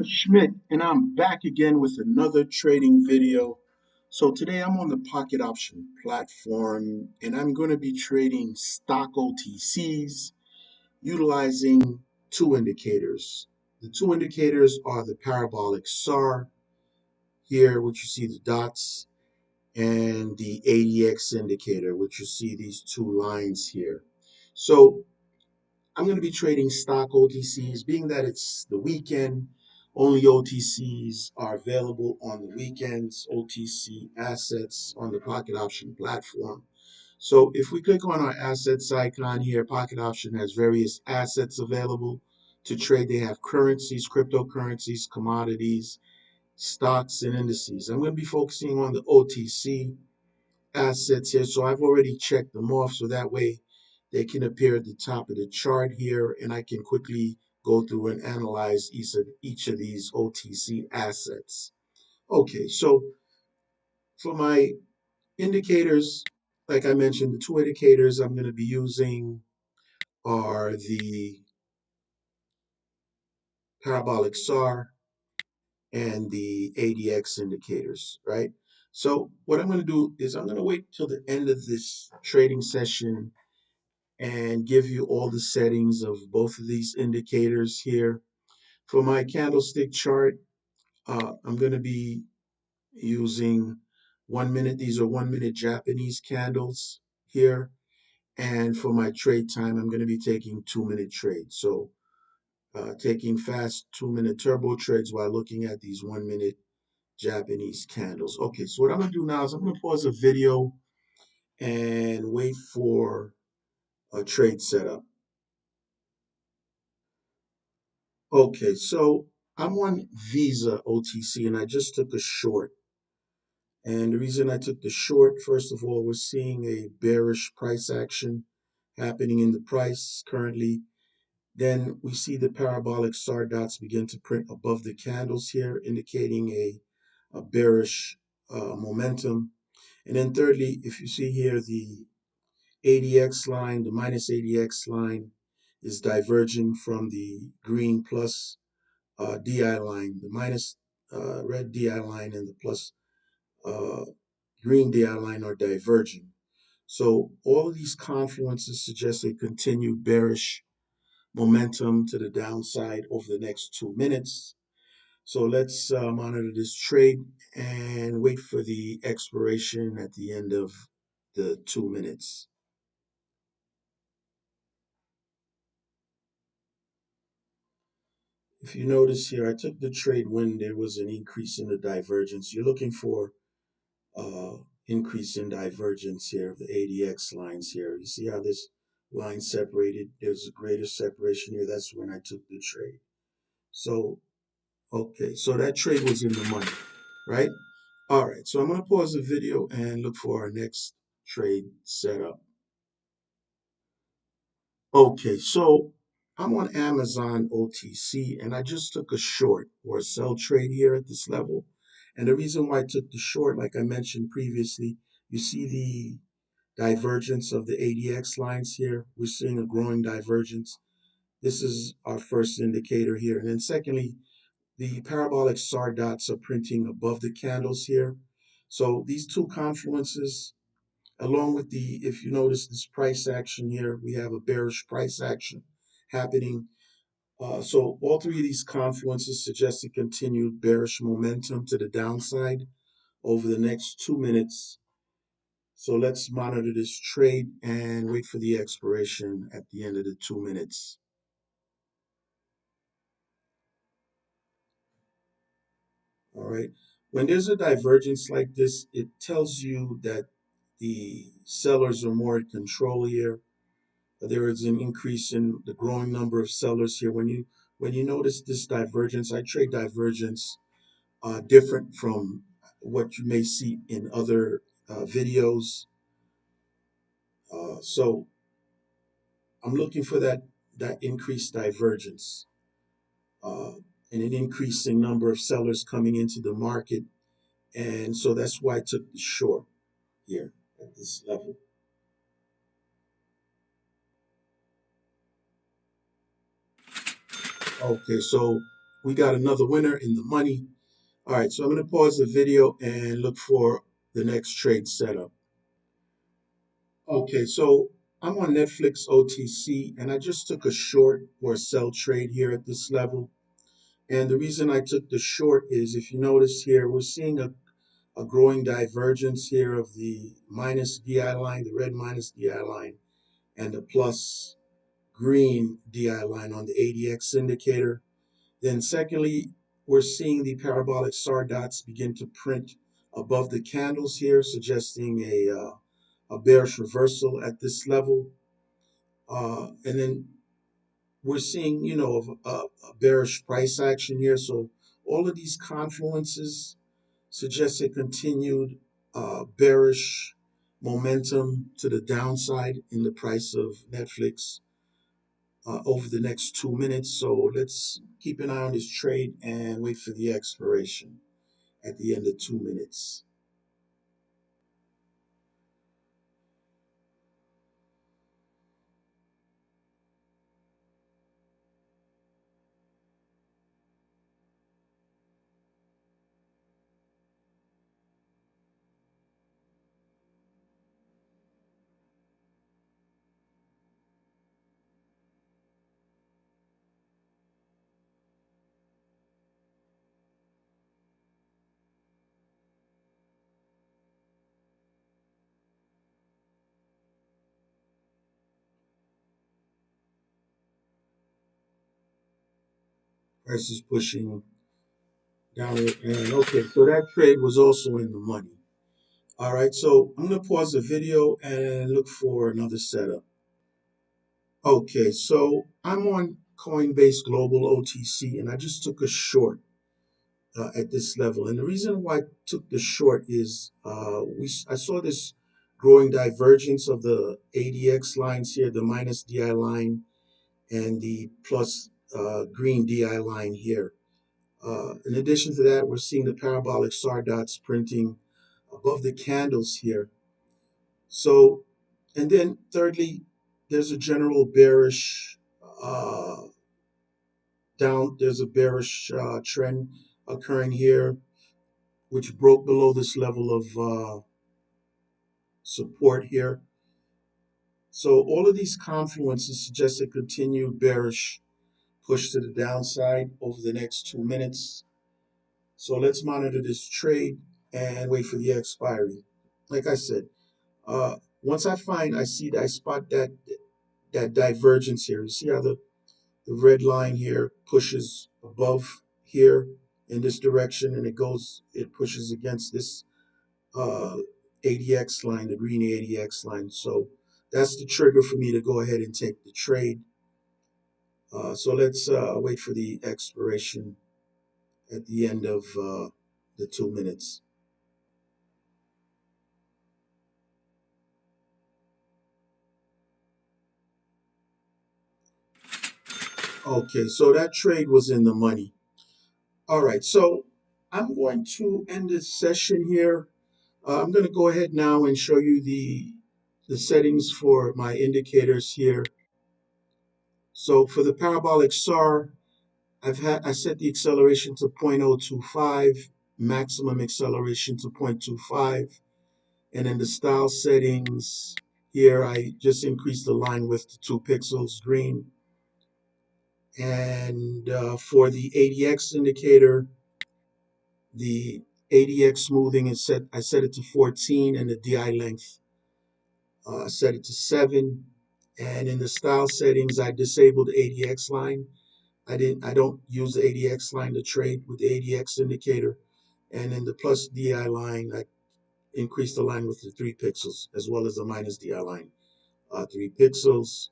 Schmidt, and I'm back again with another trading video. So today I'm on the pocket option platform and I'm going to be trading stock OTCs utilizing two indicators. The two indicators are the parabolic SAR here, which you see the dots, and the ADX indicator, which you see these two lines here. So I'm going to be trading stock OTCs, being that it's the weekend. Only OTCs are available on the weekends, OTC assets on the Pocket Option platform. So if we click on our assets icon here, Pocket Option has various assets available to trade. They have currencies, cryptocurrencies, commodities, stocks, and indices. I'm going to be focusing on the OTC assets here. So I've already checked them off so that way they can appear at the top of the chart here and I can quickly go through and analyze each of these OTC assets. Okay, so for my indicators, like I mentioned, the two indicators I'm going to be using are the parabolic SAR and the ADX indicators, right? So what I'm going to do is I'm going to wait till the end of this trading session and give you all the settings of both of these indicators here. For my candlestick chart, I'm going to be using 1 minute. These are 1 minute Japanese candles here. And for my trade time, I'm going to be taking 2 minute trades. So taking fast 2 minute turbo trades while looking at these 1 minute Japanese candles. Okay, so what I'm going to do now is I'm going to pause the video and wait for a trade setup. Okay, so I'm on Visa OTC and I just took a short. And the reason I took the short, first of all, we're seeing a bearish price action happening in the price currently. Then we see the parabolic SAR dots begin to print above the candles here, indicating a bearish momentum. And then thirdly, if you see here, the ADX line, the minus ADX line is diverging from the green plus DI line, the minus red DI line and the plus uh, green DI line are diverging. So all of these confluences suggest a continued bearish momentum to the downside over the next 2 minutes. So let's monitor this trade and wait for the expiration at the end of the 2 minutes. If you notice here, I took the trade when there was an increase in the divergence. You're looking for uh, increase in divergence here of the ADX lines here. You see how this line separated? There's a greater separation here. That's when I took the trade. So, okay, so that trade was in the money, right? All right, so I'm going to pause the video and look for our next trade setup. Okay, so I'm on Amazon OTC and I just took a short or a sell trade here at this level. And the reason why I took the short, like I mentioned previously, you see the divergence of the ADX lines here. We're seeing a growing divergence. This is our first indicator here. And then secondly, the parabolic SAR dots are printing above the candles here. So these two confluences, along with the, if you notice this price action here, we have a bearish price action happening. So all three of these confluences suggest a continued bearish momentum to the downside over the next 2 minutes. So let's monitor this trade and wait for the expiration at the end of the 2 minutes. All right. When there's a divergence like this, it tells you that the sellers are more in control here. There is an increase in the growing number of sellers here. When you notice this divergence, I trade divergence different from what you may see in other videos. So I'm looking for that increased divergence uh, and an increasing number of sellers coming into the market. And so that's why I took the short here at this level. Okay, so We got another winner in the money. All right, so I'm going to pause the video and look for the next trade setup. Okay, so I'm on Netflix OTC and I just took a short or a sell trade here at this level. And the reason I took the short is if you notice here, we're seeing a growing divergence here of the minus DI line, the red minus DI line, and the plus green DI line on the ADX indicator. Then secondly, we're seeing the parabolic SAR dots begin to print above the candles here, suggesting a bearish reversal at this level. And then we're seeing, a bearish price action here. So all of these confluences suggest a continued bearish momentum to the downside in the price of Netflix over the next 2 minutes. So let's keep an eye on this trade and wait for the expiration at the end of 2 minutes. Price is pushing downward. And okay, so that trade was also in the money. All right, so I'm going to pause the video and look for another setup. Okay, so I'm on Coinbase Global OTC and I just took a short at this level. And the reason why I took the short is I saw this growing divergence of the ADX lines here, the minus DI line and the plus green DI line here. In addition to that, we're seeing the parabolic SAR dots printing above the candles here. So, and then thirdly, there's a general bearish there's a bearish trend occurring here, which broke below this level of support here. So all of these confluences suggest a continued bearish push to the downside over the next 2 minutes. So let's monitor this trade and wait for the expiry. Like I said, once I spot that divergence here. You see how the red line here pushes above here in this direction, and it pushes against this ADX line, the green ADX line. So that's the trigger for me to go ahead and take the trade. So let's wait for the expiration at the end of the 2 minutes. Okay, so that trade was in the money. All right, so I'm going to end this session here. I'm going to go ahead now and show you the settings for my indicators here. So for the parabolic SAR, I set the acceleration to 0.025, maximum acceleration to 0.25, and in the style settings here, I just increased the line width to 2 pixels green. And for the ADX indicator, the ADX smoothing I set it to 14, and the DI length set it to 7. And in the style settings, I disabled the ADX line. I don't use the ADX line to trade with the ADX indicator. And in the plus DI line, I increased the line with the 3 pixels as well as the minus DI line, 3 pixels.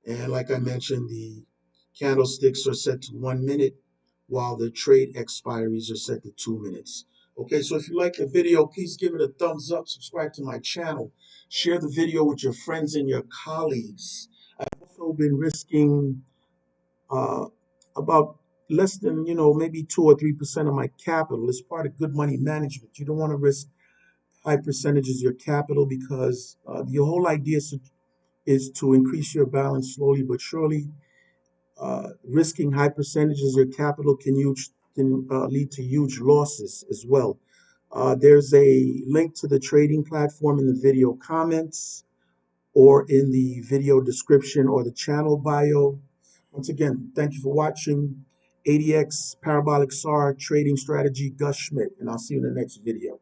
And like I mentioned, the candlesticks are set to 1 minute while the trade expiries are set to 2 minutes. Okay, so if you like the video, please give it a thumbs up, subscribe to my channel, share the video with your friends and your colleagues. I've also been risking uh, about less than, maybe 2 or 3% of my capital. It's part of good money management. You don't want to risk high percentages of your capital because the whole idea is to increase your balance slowly but surely. Risking high percentages of your capital can lead to huge losses as well. There's a link to the trading platform in the video comments or in the video description or the channel bio. Once again, thank you for watching ADX Parabolic SAR Trading Strategy, Gus Schmidt, and I'll see you in the next video.